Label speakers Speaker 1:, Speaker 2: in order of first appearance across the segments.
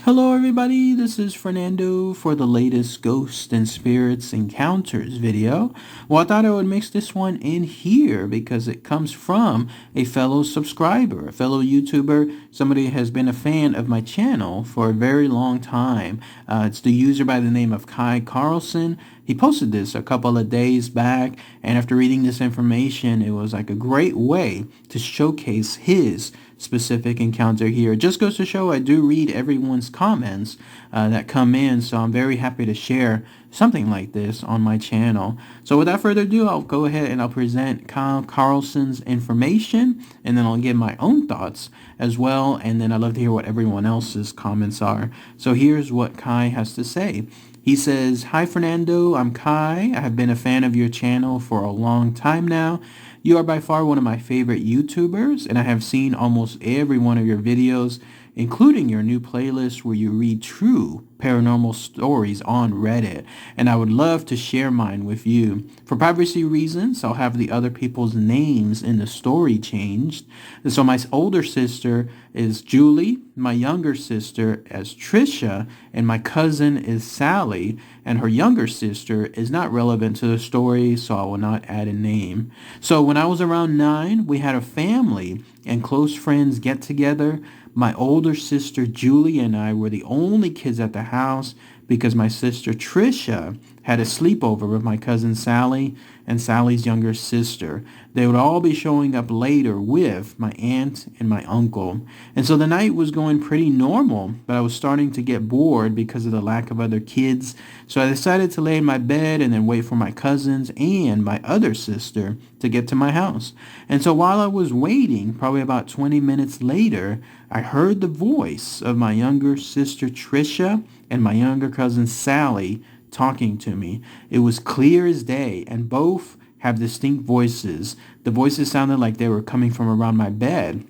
Speaker 1: Hello everybody, this is Fernando for the latest Ghost and Spirits Encounters video. Well, I thought I would mix this one in here because it comes from a fellow subscriber, a fellow YouTuber, somebody who has been a fan of my channel for a very long time. It's the user by the name of Kai Carlson. He posted this a couple of days back, and after reading this information, it was like a great way to showcase his specific encounter here. It just goes to show I do read everyone's comments that come in, so I'm very happy to share something like this on my channel. So without further ado, I'll go ahead and I'll present Kyle Carlson's information, and then I'll give my own thoughts as well, and then I'd love to hear what everyone else's comments are. So here's what Kai has to say. He says, "Hi Fernando, I'm Kai. I have been a fan of your channel for a long time now. You are by far one of my favorite YouTubers, and I have seen almost every one of your videos, including your new playlist where you read true paranormal stories on Reddit, and I would love to share mine with you. For privacy reasons, I'll have the other people's names in the story changed. And so my older sister is Julie, my younger sister is Trisha, and my cousin is Sally, and her younger sister is not relevant to the story, so I will not add a name. So when I was around 9, we had a family and close friends get together. My older sister Julie and I were the only kids at the house because my sister Trisha had a sleepover with my cousin Sally and Sally's younger sister. They would all be showing up later with my aunt and my uncle. And so the night was going pretty normal, but I was starting to get bored because of the lack of other kids. So I decided to lay in my bed and then wait for my cousins and my other sister to get to my house. And so while I was waiting, probably about 20 minutes later, I heard the voice of my younger sister Trisha and my younger cousin Sally talking to me. It was clear as day, and both have distinct voices. The voices sounded like they were coming from around my bed.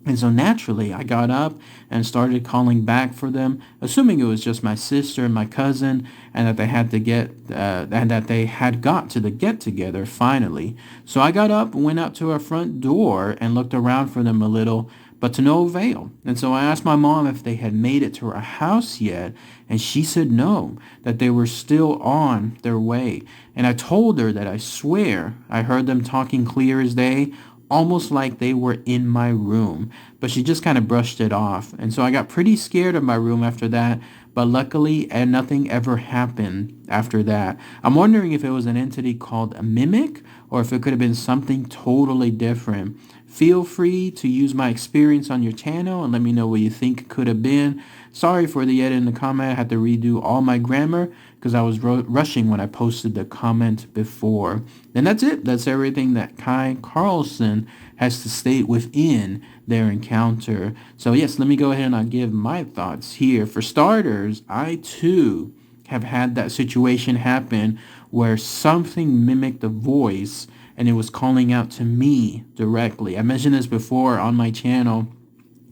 Speaker 1: And so naturally, I got up and started calling back for them, assuming it was just my sister and my cousin, and that they had to got to the get-together finally. So I got up, went up to our front door, and looked around for them a little, but to no avail. And so I asked my mom if they had made it to our house yet, and she said no, that they were still on their way. And I told her that I swear I heard them talking clear as day, almost like they were in my room, but she just kind of brushed it off. And so I got pretty scared of my room after that, but luckily nothing ever happened after that. I'm wondering if it was an entity called a mimic, or if it could have been something totally different. Feel free to use my experience on your channel and let me know what you think it could have been. Sorry for the edit in the comment. I had to redo all my grammar because I was rushing when I posted the comment before. And that's it. That's everything that Kai Carlson has to state within their encounter. So yes, let me go ahead and I'll give my thoughts here. For starters, I too have had that situation happen where something mimicked the voice and it was calling out to me directly. I mentioned this before on my channel.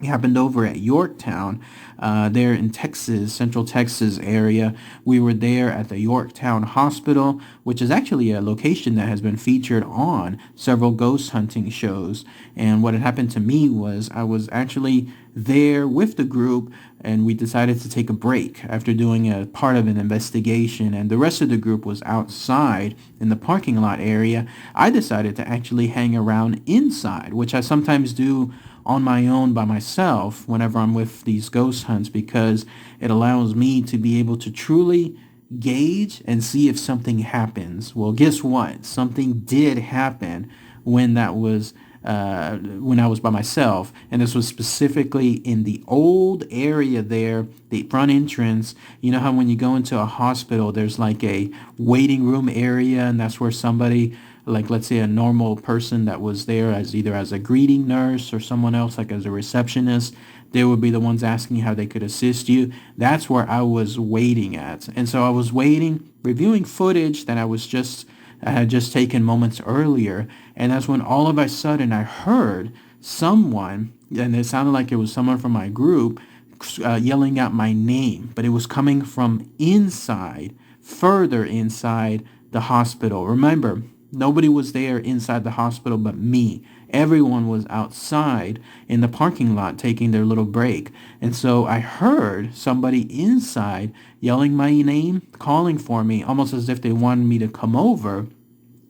Speaker 1: It happened over at Yorktown, there in Texas, Central Texas area. We were there at the Yorktown Hospital, which is actually a location that has been featured on several ghost hunting shows. And what had happened to me was I was actually there with the group, and we decided to take a break after doing a part of an investigation, and the rest of the group was outside in the parking lot area. I decided to actually hang around inside, which I sometimes do on my own by myself whenever I'm with these ghost hunts, because it allows me to be able to truly gauge and see if something happens. Well, guess what? Something did happen when I was by myself, and this was specifically in the old area there, the front entrance. You know how when you go into a hospital, there's like a waiting room area, and that's where somebody, like let's say a normal person that was there as either as a greeting nurse or someone else like as a receptionist, they would be the ones asking how they could assist you. That's where I was waiting at. And so I was waiting, reviewing footage that I had just taken moments earlier, and that's when all of a sudden I heard someone, and it sounded like it was someone from my group, yelling out my name, but it was coming from inside, further inside the hospital. Remember, nobody was there inside the hospital but me. everyone was outside in the parking lot taking their little break. And so I heard somebody inside yelling my name, calling for me, almost as if they wanted me to come over.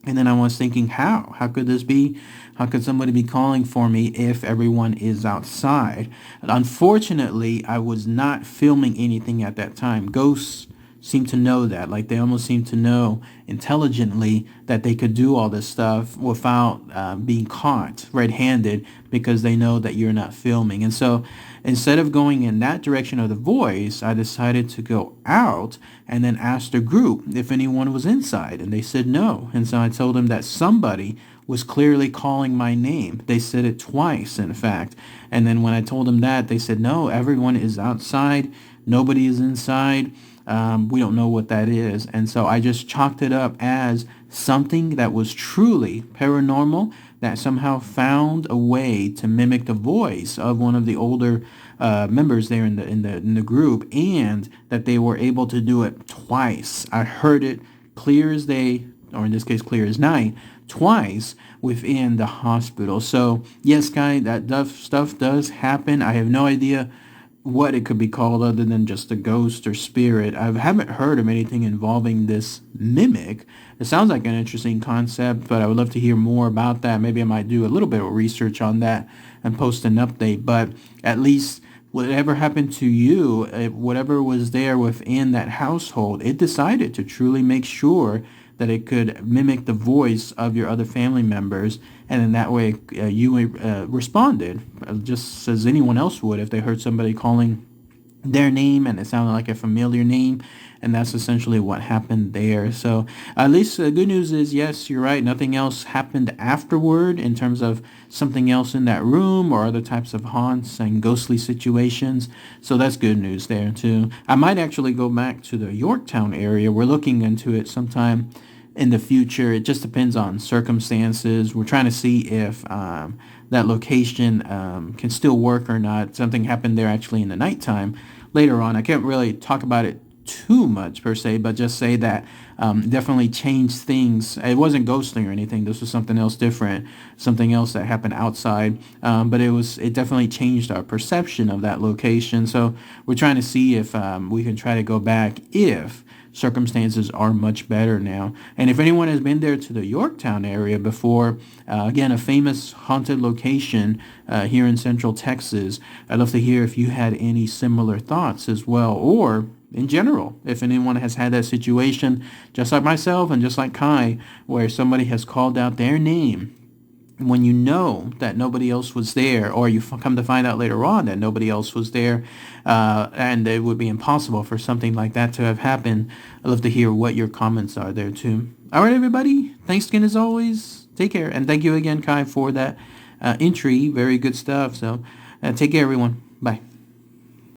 Speaker 1: And then I was thinking, how? How could this be? How could somebody be calling for me if everyone is outside? Unfortunately, I was not filming anything at that time. Ghosts seem to know that. Like they almost seem to know intelligently that they could do all this stuff without being caught red-handed because they know that you're not filming. And so instead of going in that direction of the voice, I decided to go out and then ask the group if anyone was inside. And they said no. And so I told them that somebody was clearly calling my name. They said it twice, in fact. And then when I told them that, they said, no, everyone is outside. Nobody is inside. We don't know what that is. And so I just chalked it up as something that was truly paranormal, that somehow found a way to mimic the voice of one of the older members there in the group, and that they were able to do it twice. I heard it clear as day, or in this case clear as night, twice within the hospital. So yes, Kai, that stuff does happen. I have no idea what it could be called other than just a ghost or spirit. I haven't heard of anything involving this mimic. It sounds like an interesting concept, but I would love to hear more about that. Maybe I might do a little bit of research on that and post an update. But at least whatever happened to you, whatever was there within that household, it decided to truly make sure that it could mimic the voice of your other family members, and in that way you responded just as anyone else would if they heard somebody calling their name and it sounded like a familiar name. And that's essentially what happened there. So at least the good news is, yes, you're right, nothing else happened afterward in terms of something else in that room or other types of haunts and ghostly situations. So that's good news there too. I might actually go back to the Yorktown area. We're looking into it sometime in the future. It just depends on circumstances. We're trying to see if that location can still work or not. Something happened there actually in the nighttime later on. I can't really talk about it too much per se, but just say that definitely changed things. It wasn't ghosting or anything. This was something else different, something else that happened outside. But it definitely changed our perception of that location. So we're trying to see if we can try to go back if circumstances are much better now. And if anyone has been there to the Yorktown area before, again, a famous haunted location here in Central Texas, I'd love to hear if you had any similar thoughts as well, or in general, if anyone has had that situation, just like myself and just like Kai, where somebody has called out their name when you know that nobody else was there, or you come to find out later on that nobody else was there, and it would be impossible for something like that to have happened. I'd love to hear what your comments are there too. All right, everybody. Thanks again as always. Take care. And thank you again, Kai, for that entry. Very good stuff. So take care, everyone. Bye.